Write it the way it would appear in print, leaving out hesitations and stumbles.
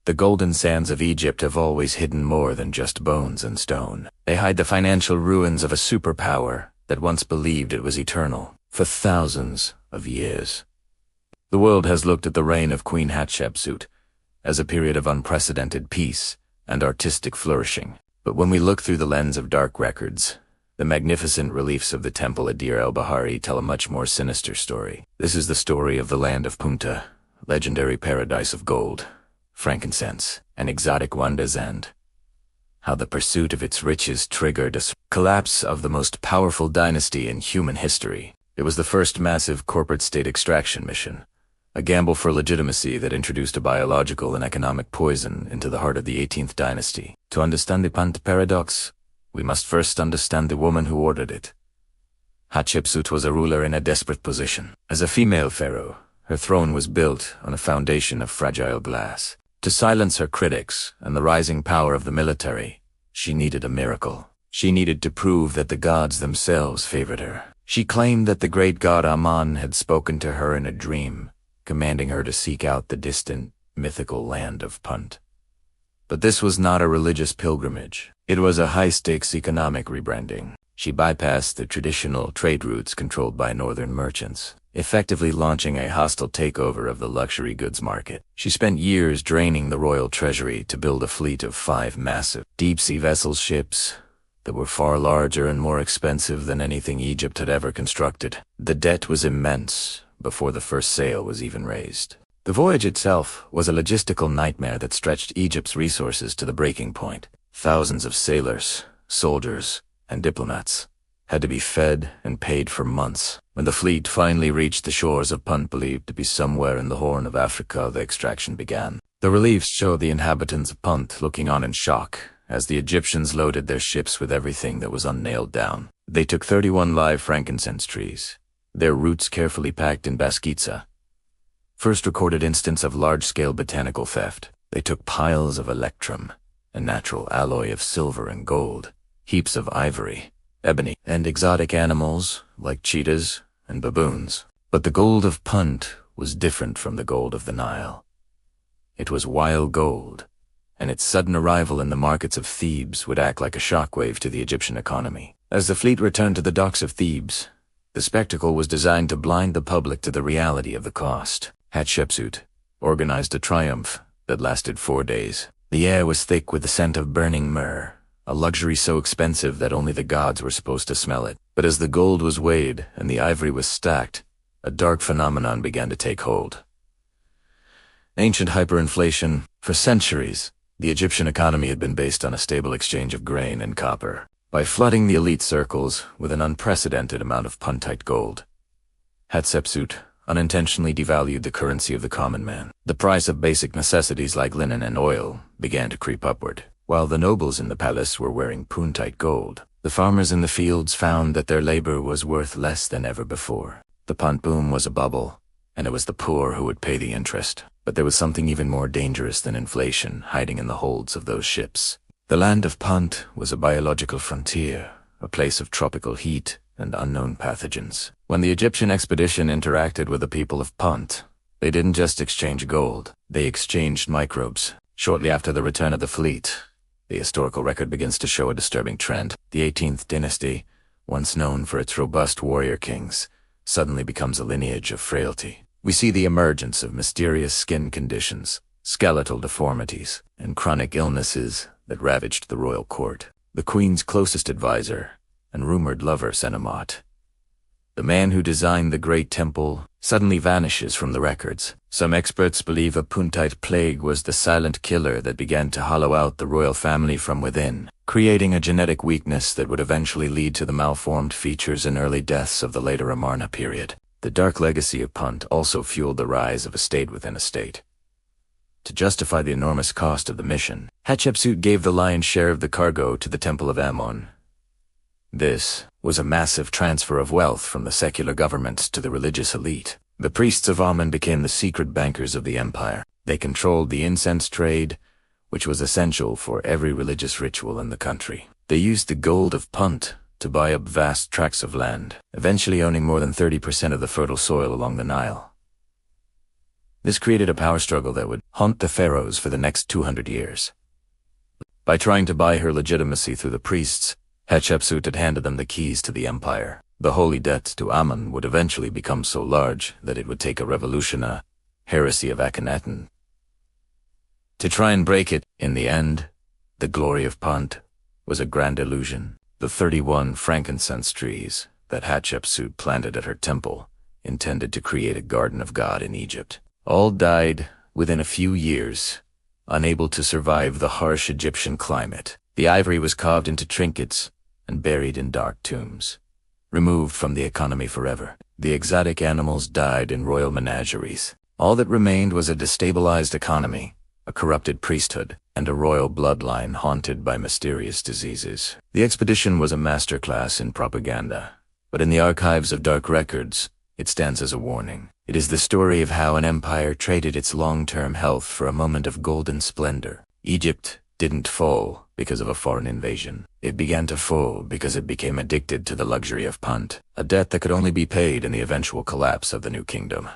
The golden sands of Egypt have always hidden more than just bones and stone. They hide the financial ruins of a superpower that once believed it was eternal for thousands of years. The world has looked at the reign of Queen Hatshepsut as a period of unprecedented peace and artistic flourishing. But when we look through the lens of dark records, the magnificent reliefs of the temple at Deir el-Bahari tell a much more sinister story. This is the story of the land of Punta, legendary paradise of gold, frankincense, and exotic wonders, and how the pursuit of its riches triggered a collapse of the most powerful dynasty in human history. It was the first massive corporate state extraction mission, a gamble for legitimacy that introduced a biological and economic poison into the heart of the 18th dynasty. To understand the Punt Paradox, we must first understand the woman who ordered it. Hatshepsut was a ruler in a desperate position. As a female pharaoh, her throne was built on a foundation of fragile glass. To silence her critics and the rising power of the military, she needed a miracle. She needed to prove that the gods themselves favored her. She claimed that the great god Amun had spoken to her in a dream, commanding her to seek out the distant, mythical land of Punt. But this was not a religious pilgrimage. It was a high-stakes economic rebranding. She bypassed the traditional trade routes controlled by northern merchants, effectively launching a hostile takeover of the luxury goods market. She spent years draining the royal treasury to build a fleet of 5 massive deep-sea vessel ships that were far larger and more expensive than anything Egypt had ever constructed. The debt was immense before the first sail was even raised. The voyage itself was a logistical nightmare that stretched Egypt's resources to the breaking point. Thousands of sailors, soldiers, and diplomats had to be fed and paid for months. When the fleet finally reached the shores of Punt, believed to be somewhere in the Horn of Africa, the extraction began. The reliefs showed the inhabitants of Punt looking on in shock as the Egyptians loaded their ships with everything that was unnailed down. They took 31 live frankincense trees, their roots carefully packed in basketsa. First recorded instance of large-scale botanical theft. They took piles of electrum, a natural alloy of silver and gold, heaps of ivory, ebony, and exotic animals like cheetahs and baboons. But the gold of Punt was different from the gold of the Nile. It was wild gold, and its sudden arrival in the markets of Thebes would act like a shockwave to the Egyptian economy. As the fleet returned to the docks of Thebes, the spectacle was designed to blind the public to the reality of the cost. Hatshepsut organized a triumph that lasted 4 days. The air was thick with the scent of burning myrrh, a luxury so expensive that only the gods were supposed to smell it. But as the gold was weighed and the ivory was stacked, a dark phenomenon began to take hold. Ancient hyperinflation. For centuries, the Egyptian economy had been based on a stable exchange of grain and copper. By flooding the elite circles with an unprecedented amount of Puntite gold, Hatshepsut unintentionally devalued the currency of the common man. The price of basic necessities like linen and oil began to creep upward. While the nobles in the palace were wearing Puntite gold, the farmers in the fields found that their labor was worth less than ever before. The Punt boom was a bubble, and it was the poor who would pay the interest. But there was something even more dangerous than inflation hiding in the holds of those ships. The land of Punt was a biological frontier, a place of tropical heat and unknown pathogens. When the Egyptian expedition interacted with the people of Punt, they didn't just exchange gold, they exchanged microbes. Shortly after the return of the fleet, the historical record begins to show a disturbing trend. The 18th dynasty, once known for its robust warrior kings, suddenly becomes a lineage of frailty. We see the emergence of mysterious skin conditions, skeletal deformities, and chronic illnesses that ravaged the royal court. The queen's closest advisor and rumored lover, Senamot, the man who designed the Great Temple, suddenly vanishes from the records. Some experts believe a Puntite plague was the silent killer that began to hollow out the royal family from within, creating a genetic weakness that would eventually lead to the malformed features and early deaths of the later Amarna period. The dark legacy of Punt also fueled the rise of a state within a state. To justify the enormous cost of the mission, Hatshepsut gave the lion's share of the cargo to the Temple of Ammon. This was a massive transfer of wealth from the secular governments to the religious elite. The priests of Ammon became the secret bankers of the empire. They controlled the incense trade, which was essential for every religious ritual in the country. They used the gold of Punt to buy up vast tracts of land, eventually owning more than 30% of the fertile soil along the Nile. This created a power struggle that would haunt the pharaohs for the next 200 years. By trying to buy her legitimacy through the priests, Hatshepsut had handed them the keys to the empire. The holy debt to Amun would eventually become so large that it would take a revolution, a heresy of Akhenaten, to try and break it. In the end, the glory of Punt was a grand illusion. The 31 frankincense trees that Hatshepsut planted at her temple, intended to create a garden of God in Egypt, all died within a few years, unable to survive the harsh Egyptian climate. The ivory was carved into trinkets and buried in dark tombs, removed from the economy forever. The exotic animals died in royal menageries. All that remained was a destabilized economy, a corrupted priesthood, and a royal bloodline haunted by mysterious diseases. The expedition was a masterclass in propaganda, but in the archives of dark records, it stands as a warning. It is the story of how an empire traded its long-term health for a moment of golden splendor. Egypt didn't fall because of a foreign invasion. It began to fall because it became addicted to the luxury of Punt, a debt that could only be paid in the eventual collapse of the new kingdom.